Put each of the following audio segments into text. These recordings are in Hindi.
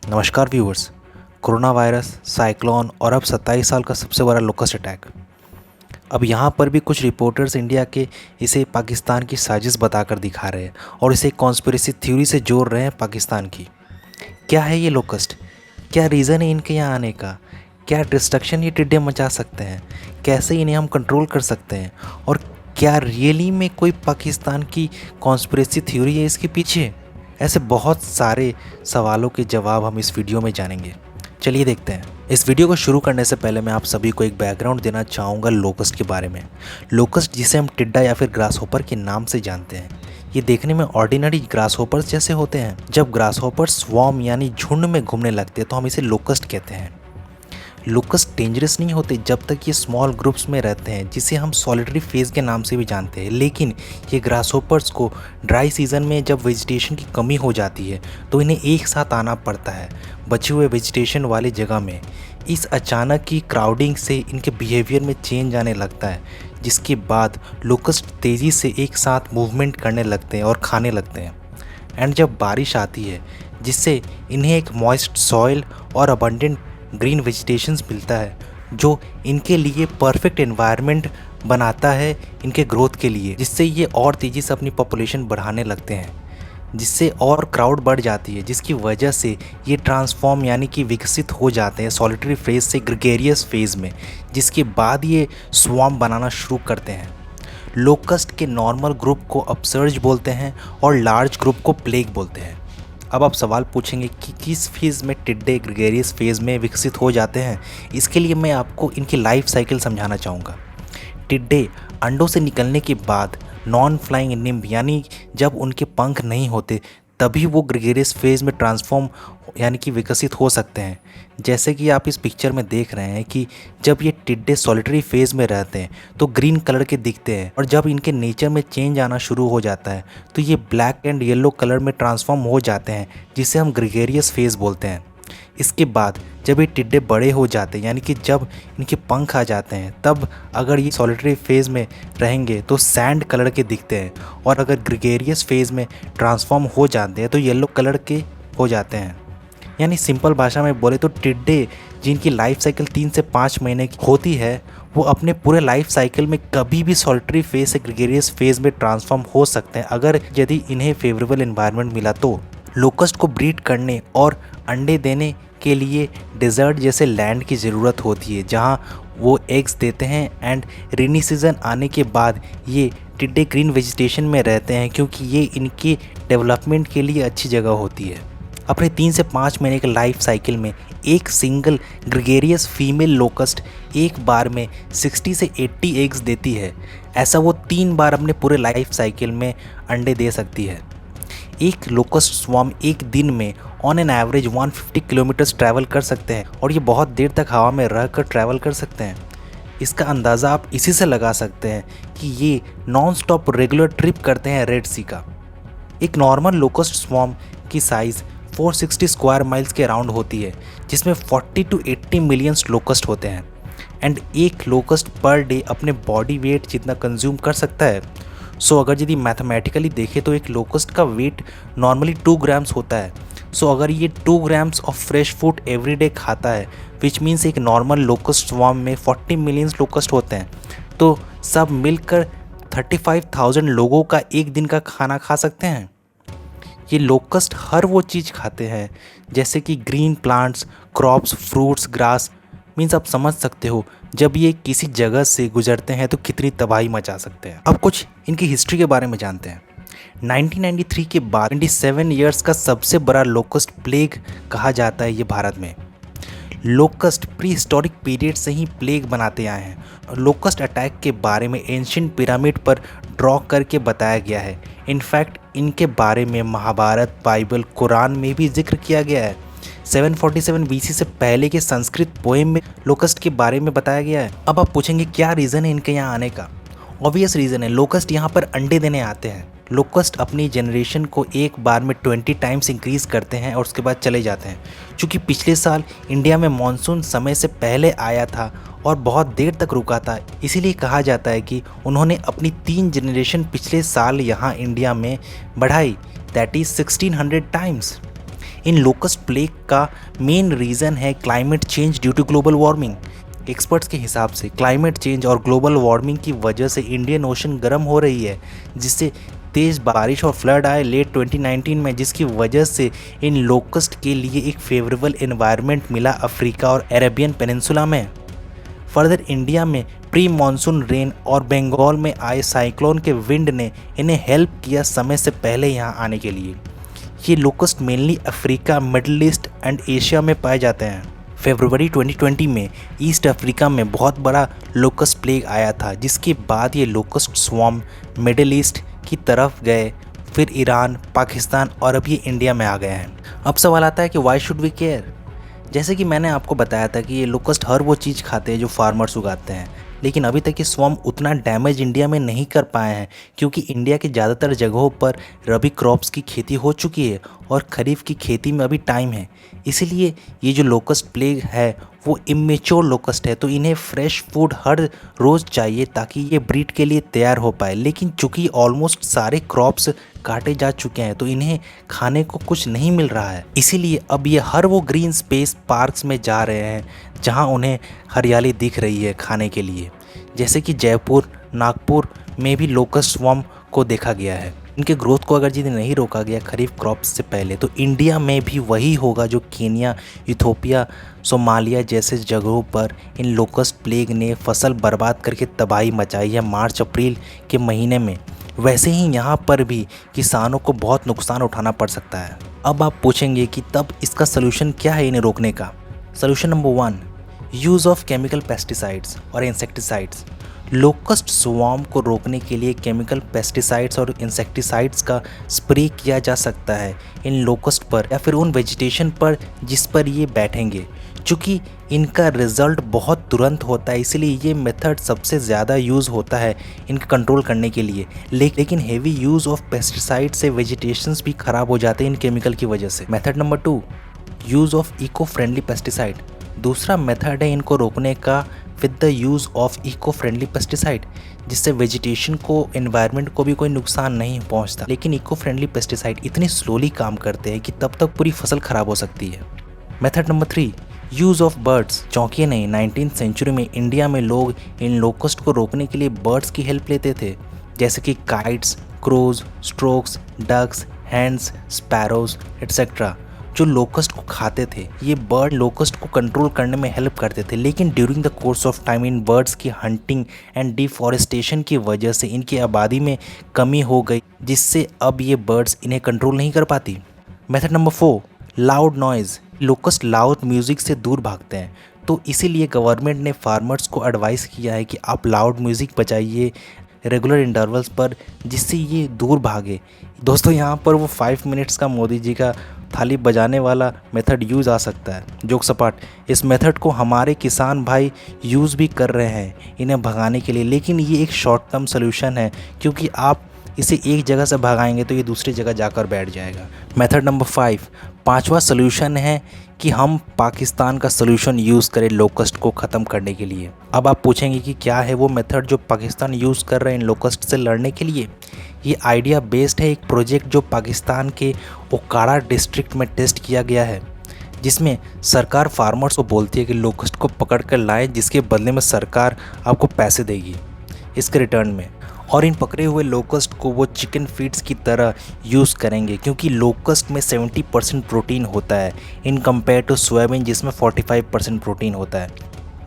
नमस्कार व्यूअर्स। कोरोना वायरस, साइक्लोन और अब 27 साल का सबसे बड़ा लोकस्ट अटैक। अब यहाँ पर भी कुछ रिपोर्टर्स इंडिया के इसे पाकिस्तान की साजिश बताकर दिखा रहे हैं और इसे कॉन्स्पिरेसी थ्योरी से जोड़ रहे हैं पाकिस्तान की। क्या है ये लोकस्ट? क्या रीज़न है इनके यहाँ आने का? क्या डिस्ट्रक्शन ये टिड्डे मचा सकते हैं? कैसे इन्हें हम कंट्रोल कर सकते हैं? और क्या रियली में कोई पाकिस्तान की कॉन्स्पिरेसी थ्योरी है इसके पीछे? ऐसे बहुत सारे सवालों के जवाब हम इस वीडियो में जानेंगे। चलिए देखते हैं। इस वीडियो को शुरू करने से पहले मैं आप सभी को एक बैकग्राउंड देना चाहूँगा लोकस्ट के बारे में। लोकस्ट, जिसे हम टिड्डा या फिर ग्रासहोपर के नाम से जानते हैं, ये देखने में ऑर्डिनरी ग्रासहोपर्स जैसे होते हैं। जब ग्रासहोपर स्वॉर्म यानी झुंड में घूमने लगते हैं तो हम इसे लोकस्ट कहते हैं। लोकस्ट डेंजरस नहीं होते जब तक ये स्मॉल ग्रुप्स में रहते हैं, जिसे हम सॉलिटरी फेज के नाम से भी जानते हैं। लेकिन ये ग्रासहोपर्स को ड्राई सीजन में जब वेजिटेशन की कमी हो जाती है तो इन्हें एक साथ आना पड़ता है बचे हुए वेजिटेशन वाली जगह में। इस अचानक की क्राउडिंग से इनके बिहेवियर में चेंज आने लगता है, जिसके बाद लोकस्ट तेज़ी से एक साथ मूवमेंट करने लगते हैं और खाने लगते हैं। एंड जब बारिश आती है, जिससे इन्हें एक मॉइस्ट सॉइल और अबंडेंट ग्रीन वेजिटेशंस मिलता है, जो इनके लिए परफेक्ट एनवायरनमेंट बनाता है इनके ग्रोथ के लिए, जिससे ये और तेज़ी से अपनी पॉपुलेशन बढ़ाने लगते हैं, जिससे और क्राउड बढ़ जाती है, जिसकी वजह से ये ट्रांसफॉर्म यानी कि विकसित हो जाते हैं सॉलिटरी फेज से ग्रेगेरियस फेज में, जिसके बाद ये स्वार्म बनाना शुरू करते हैं। लोकस्ट के नॉर्मल ग्रुप को अपसर्ज बोलते हैं और लार्ज ग्रुप को प्लेग बोलते हैं। अब आप सवाल पूछेंगे कि किस फेज़ में टिड्डे ग्रेगेरियस फेज़ में विकसित हो जाते हैं। इसके लिए मैं आपको इनकी लाइफ साइकिल समझाना चाहूँगा। टिड्डे अंडों से निकलने के बाद नॉन फ्लाइंग निम्ब यानी जब उनके पंख नहीं होते तभी वो ग्रेगेरियस फेज़ में ट्रांसफॉर्म यानी कि विकसित हो सकते हैं। जैसे कि आप इस पिक्चर में देख रहे हैं कि जब ये टिड्डे सॉलिटरी फेज़ में रहते हैं तो ग्रीन कलर के दिखते हैं, और जब इनके नेचर में चेंज आना शुरू हो जाता है तो ये ब्लैक एंड येलो कलर में ट्रांसफॉर्म हो जाते हैं, जिसे हम ग्रेगेरियस फेज़ बोलते हैं। इसके बाद जब ये टिड्डे बड़े हो जाते हैं यानी कि जब इनके पंख आ जाते हैं, तब अगर ये सॉलिटरी फेज़ में रहेंगे तो सैंड कलर के दिखते हैं, और अगर ग्रेगेरियस फेज़ में ट्रांसफॉर्म हो जाते हैं तो येलो कलर के हो जाते हैं। यानी सिंपल भाषा में बोले तो टिड्डे जिनकी लाइफ साइकिल 3 से 5 महीने की होती है, वो अपने पूरे लाइफ साइकिल में कभी भी सॉलिटरी फेज से ग्रेगेरियस फेज में ट्रांसफॉर्म हो सकते हैं, अगर यदि इन्हें फेवरेबल एनवायरनमेंट मिला तो। लोकस्ट को ब्रीड करने और अंडे देने के लिए डेजर्ट जैसे लैंड की ज़रूरत होती है, जहां वो एग्स देते हैं। एंड रेनी सीज़न आने के बाद ये टिड्डे ग्रीन वेजिटेशन में रहते हैं, क्योंकि ये इनके डेवलपमेंट के लिए अच्छी जगह होती है। अपने 3 से 5 महीने के लाइफ साइकिल में एक सिंगल ग्रेगेरियस फीमेल लोकस्ट एक बार में 60 से 80 एग्स देती है। ऐसा वो 3 बार अपने पूरे लाइफ साइकिल में अंडे दे सकती है। एक लोकस्ट स्वार्म एक दिन में on an average 150 kilometres travel कर सकते हैं, और ये बहुत देर तक हवा में रहकर ट्रैवल कर सकते हैं। इसका अंदाज़ा आप इसी से लगा सकते हैं कि ये नॉन स्टॉप रेगुलर ट्रिप करते हैं रेड सी का। एक नॉर्मल लोकस्ट स्वार्म की साइज़ 460 स्क्वायर माइल्स के अराउंड होती है, जिसमें 40 to 80 मिलियन लोकस्ट होते हैं। एंड एक लोकस्ट पर डे अपने बॉडी वेट जितना कंज्यूम कर सकता है। सो अगर यदि मैथमेटिकली देखें तो एक लोकस्ट का वेट नॉर्मली 2 ग्राम्स होता है। सो अगर ये 2 grams of fresh food every day खाता है, विच मीन्स एक नॉर्मल लोकस्ट स्वार्म में 40 मिलियन लोकस्ट होते हैं, तो सब मिलकर 35,000 लोगों का एक दिन का खाना खा सकते हैं। ये लोकस्ट हर वो चीज़ खाते हैं जैसे कि green plants, crops, fruits, grass. Means आप समझ सकते हो जब ये किसी जगह से गुजरते हैं तो कितनी तबाही मचा सकते हैं। अब कुछ इनकी हिस्ट्री के बारे में जानते हैं। 1993 के बाद 27 ईयर्स का सबसे बड़ा लोकस्ट प्लेग कहा जाता है ये भारत में। लोकस्ट प्री हिस्टोरिक पीरियड से ही प्लेग बनाते आए हैं, और लोकस्ट अटैक के बारे में एंशिएंट पिरामिड पर ड्रॉ करके बताया गया है। इनफैक्ट इनके बारे में महाभारत, बाइबल, कुरान में भी जिक्र किया गया है। 747 BC से पहले के संस्कृत पोएम में लोकस्ट के बारे में बताया गया है। अब आप पूछेंगे क्या रीज़न है इनके यहाँ आने का? ऑब्वियस रीज़न है, लोकस्ट यहाँ पर अंडे देने आते हैं। लोकस्ट अपनी जनरेशन को एक बार में 20 टाइम्स इंक्रीज़ करते हैं और उसके बाद चले जाते हैं। क्योंकि पिछले साल इंडिया में मानसून समय से पहले आया था और बहुत देर तक रुका था, इसीलिए कहा जाता है कि उन्होंने अपनी 3 जनरेशन पिछले साल यहाँ इंडिया में बढ़ाई, दैट इज़ 1600 टाइम्स। इन लोकस्ट प्लेग का मेन रीज़न है climate change due to global warming. Experts के हिसाब से क्लाइमेट चेंज और ग्लोबल वार्मिंग की वजह से इंडियन ओशन गर्म हो रही है, जिससे तेज़ बारिश और फ्लड आए लेट 2019 में, जिसकी वजह से इन लोकस्ट के लिए एक फेवरेबल एनवायरनमेंट मिला अफ्रीका और अरेबियन पेनिनसुला में। फर्दर इंडिया में प्री मानसून रेन और बंगाल में आए साइक्लोन के विंड ने इन्हें हेल्प किया समय से पहले यहाँ आने के लिए। ये locust mainly Africa, middle east and Asia में पाए जाते हैं। फरवरी 2020 में ईस्ट अफ्रीका में बहुत बड़ा लोकस्ट प्लेग आया था, जिसके बाद ये लोकस्ट स्वॉर्म मिडल ईस्ट की तरफ गए, फिर ईरान, पाकिस्तान और अब ये इंडिया में आ गए हैं। अब सवाल आता है कि वाई शुड वी केयर। जैसे कि मैंने आपको बताया था कि ये लोकस्ट हर वो चीज़ खाते हैं जो फार्मर्स उगाते हैं, लेकिन अभी तक ये स्वॉर्म उतना डैमेज इंडिया में नहीं कर पाए हैं, क्योंकि इंडिया के ज़्यादातर जगहों पर रबी क्रॉप्स की खेती हो चुकी है और खरीफ की खेती में अभी टाइम है। इसीलिए ये जो लोकस्ट प्लेग है वो इमेच्योर लोकस्ट है, तो इन्हें फ्रेश फूड हर रोज़ चाहिए ताकि ये ब्रीड के लिए तैयार हो पाए। लेकिन चूँकि ऑलमोस्ट सारे क्रॉप्स काटे जा चुके हैं तो इन्हें खाने को कुछ नहीं मिल रहा है, इसीलिए अब ये हर वो ग्रीन स्पेस पार्क्स में जा रहे हैं जहां उन्हें हरियाली दिख रही है खाने के लिए। जैसे कि जयपुर, नागपुर में भी लोकस्ट स्वॉर्म को देखा गया है। इनके ग्रोथ को अगर यदि नहीं रोका गया खरीफ क्रॉप्स से पहले, तो इंडिया में भी वही होगा जो केन्या, इथोपिया, सोमालिया जैसे जगहों पर इन लोकस्ट प्लेग ने फसल बर्बाद करके तबाही मचाई है मार्च अप्रैल के महीने में। वैसे ही यहाँ पर भी किसानों को बहुत नुकसान उठाना पड़ सकता है। अब आप पूछेंगे कि तब इसका सलूशन क्या है इन्हें रोकने का। Solution number 1, use of chemical pesticides और इंसेक्टिसाइड्स। लोकस्ट स्वॉर्म को रोकने के लिए केमिकल पेस्टिसाइड्स और इंसेक्टिसाइड्स का स्प्रे किया जा सकता है इन लोकस्ट पर या फिर उन वेजिटेशन पर जिस पर ये बैठेंगे। चूँकि इनका रिज़ल्ट बहुत तुरंत होता है, इसीलिए ये मेथड सबसे ज़्यादा यूज़ होता है इनका कंट्रोल करने के लिए। लेकिन हेवी यूज़ ऑफ पेस्टिसाइड से वेजिटेशंस भी ख़राब हो जाते हैं इन केमिकल की वजह से। Method number 2, use of eco friendly pesticide. दूसरा मेथड है इनको रोकने का with the use of eco friendly pesticide, जिससे वेजिटेशन को, एनवायरनमेंट को भी कोई नुकसान नहीं पहुंचता। लेकिन इको फ्रेंडली पेस्टिसाइड इतनी स्लोली काम करते हैं कि तब तक पूरी फसल ख़राब हो सकती है। Method number 3, use of birds. चौंकिए नहीं, 19th सेंचुरी में इंडिया में लोग इन लोकस्ट को रोकने के लिए बर्ड्स की हेल्प लेते थे, जैसे कि kites, crows, storks, ducks, hens, sparrows etcetera, जो लोकस्ट को खाते थे। ये बर्ड लोकस्ट को कंट्रोल करने में हेल्प करते थे। लेकिन during the course of time in birds की हंटिंग एंड डिफॉरेस्टेशन की वजह से इनकी आबादी में कमी हो गई, जिससे अब ये बर्ड्स इन्हें कंट्रोल नहीं कर पाती। Method number 4, loud noise. Locust loud music से दूर भागते हैं, तो इसीलिए गवर्नमेंट ने फार्मर्स को एडवाइस किया है कि आप लाउड म्यूज़िक बजाइए रेगुलर इंटरवल्स पर, जिससे ये दूर भागे। दोस्तों, यहाँ पर वो 5 मिनट्स का मोदी जी का थाली बजाने वाला मेथड यूज़ आ सकता है। जोक सपाट, इस मेथड को हमारे किसान भाई यूज़ भी कर रहे हैं इन्हें भगाने के लिए, लेकिन ये एक शॉर्ट टर्म सोल्यूशन है, क्योंकि आप इसे एक जगह से भगाएंगे तो ये दूसरी जगह जाकर बैठ जाएगा। मेथड नंबर 5, पांचवा सोल्यूशन है कि हम पाकिस्तान का सोल्यूशन यूज़ करें लोकस्ट को ख़त्म करने के लिए। अब आप पूछेंगे कि क्या है वो मेथड जो पाकिस्तान यूज़ कर रहे हैं इन लोकस्ट से लड़ने के लिए। ये आइडिया बेस्ड है एक प्रोजेक्ट जो पाकिस्तान के ओकाड़ा डिस्ट्रिक्ट में टेस्ट किया गया है, जिसमें सरकार फार्मर्स को बोलती है कि लोकस्ट को पकड़ कर लाएं, जिसके बदले में सरकार आपको पैसे देगी इसके रिटर्न में। और इन पकड़े हुए लोकस्ट को वो चिकन फीड्स की तरह यूज़ करेंगे, क्योंकि लोकस्ट में 70% प्रोटीन होता है इन कंपेयर टू सोयाबीन जिसमें 45% प्रोटीन होता है।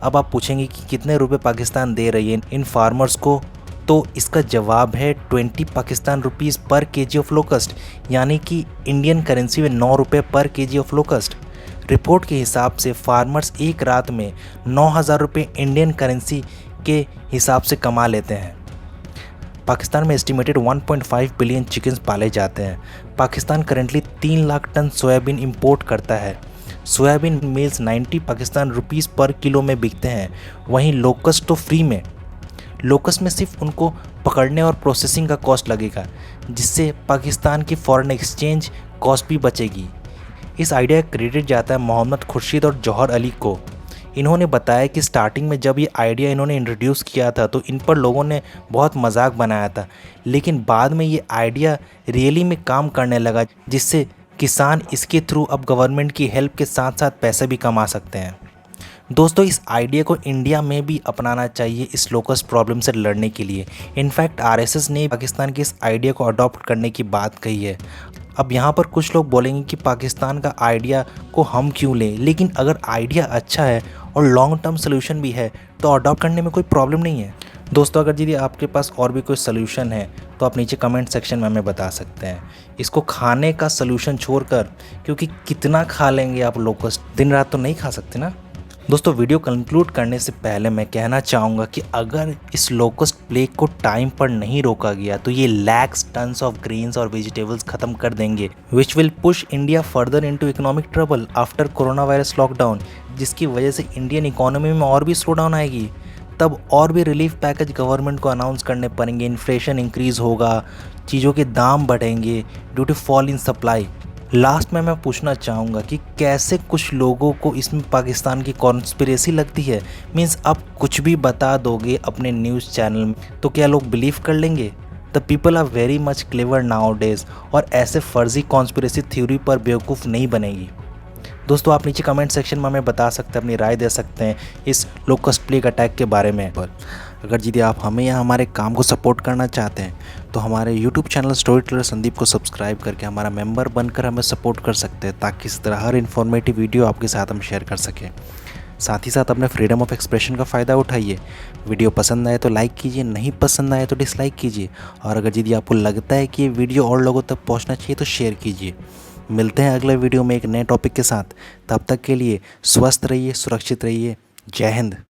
अब आप पूछेंगे कि कितने रुपए पाकिस्तान दे रही है इन फार्मर्स को, तो इसका जवाब है 20 पाकिस्तान रुपीज़ पर केजी ऑफ लोकस्ट, यानी कि इंडियन करेंसी में 9 रुपये पर केजी ऑफ लोकस्ट। रिपोर्ट के हिसाब से फार्मर्स एक रात में 9,000 रुपये इंडियन करेंसी के हिसाब से कमा लेते हैं। पाकिस्तान में एस्टिमेटेड 1.5 बिलियन चिकन्स पाले जाते हैं। Pakistan currently 3 lakh ton soybean import करता है। Soybean meals 90 Pakistan rupees per kilo में बिकते हैं। वहीं लोकस्ट तो फ्री में। लोकस्ट में सिर्फ उनको पकड़ने और प्रोसेसिंग का कॉस्ट लगेगा, जिससे पाकिस्तान की फॉरेन एक्सचेंज कॉस्ट भी बचेगी। इस आइडिया का क्रेडिट जाता है मोहम्मद खुर्शीद और जौहर अली को। इन्होंने बताया कि स्टार्टिंग में जब ये आइडिया इन्होंने इंट्रोड्यूस किया था तो इन पर लोगों ने बहुत मजाक बनाया था, लेकिन बाद में ये आइडिया रियली में काम करने लगा, जिससे किसान इसके थ्रू अब गवर्नमेंट की हेल्प के साथ साथ पैसे भी कमा सकते हैं। दोस्तों, इस आइडिया को इंडिया में भी अपनाना चाहिए इस लोकस्ट प्रॉब्लम से लड़ने के लिए। इनफैक्ट आरएसएस ने पाकिस्तान के इस आइडिया को अडॉप्ट करने की बात कही है। अब यहाँ पर कुछ लोग बोलेंगे कि पाकिस्तान का आइडिया को हम क्यों लें, लेकिन अगर आइडिया अच्छा है और लॉन्ग टर्म सोल्यूशन भी है तो अडॉप्ट करने में कोई प्रॉब्लम नहीं है। दोस्तों, अगर यदि आपके पास और भी कोई सोल्यूशन है तो आप नीचे कमेंट सेक्शन में हमें बता सकते हैं। इसको खाने का सोल्यूशन छोड़कर, क्योंकि कितना खा लेंगे आप लोकस्ट, दिन रात तो नहीं खा सकते ना। दोस्तों, वीडियो कंक्लूड करने से पहले मैं कहना चाहूँगा कि अगर इस लोकस्ट प्लेग को टाइम पर नहीं रोका गया तो ये लैक्स टन्स ऑफ ग्रेन्स और वेजिटेबल्स खत्म कर देंगे, which will push India further into economic trouble after corona virus lockdown, जिसकी वजह से इंडियन इकोनॉमी में और भी स्लो डाउन आएगी। तब और भी रिलीफ पैकेज गवर्नमेंट को अनाउंस करने पड़ेंगे, इन्फ्लेशन इंक्रीज़ होगा, चीज़ों के दाम बढ़ेंगे due to fall in supply. Last में मैं पूछना चाहूँगा कि कैसे कुछ लोगों को इसमें पाकिस्तान की कॉन्स्पिरेसी लगती है। मीन्स आप कुछ भी बता दोगे अपने न्यूज़ चैनल में तो क्या लोग बिलीव कर लेंगे? The people are very much clever nowadays, और ऐसे फर्जी कॉन्स्पिरेसी थ्योरी पर बेवकूफ़ नहीं बनेगी। दोस्तों, आप नीचे कमेंट सेक्शन में हमें बता सकते हैं, अपनी राय दे सकते हैं इस लोकस्ट प्लेग अटैक के बारे में। अगर यदि आप हमें या हमारे काम को सपोर्ट करना चाहते हैं तो हमारे YouTube channel story teller Sandeep को सब्सक्राइब करके हमारा मेंबर बनकर हमें सपोर्ट कर सकते हैं, ताकि इस तरह हर इन्फॉर्मेटिव वीडियो आपके साथ हम शेयर कर सकें। साथ ही साथ अपने फ्रीडम ऑफ एक्सप्रेशन का फ़ायदा उठाइए। वीडियो पसंद आए तो लाइक कीजिए, नहीं पसंद आए तो डिसलाइक कीजिए, और अगर यदि आपको लगता है कि ये वीडियो और लोगों तक पहुँचना चाहिए तो शेयर कीजिए। मिलते हैं अगले वीडियो में एक नए टॉपिक के साथ। तब तक के लिए स्वस्थ रहिए, सुरक्षित रहिए। जय हिंद।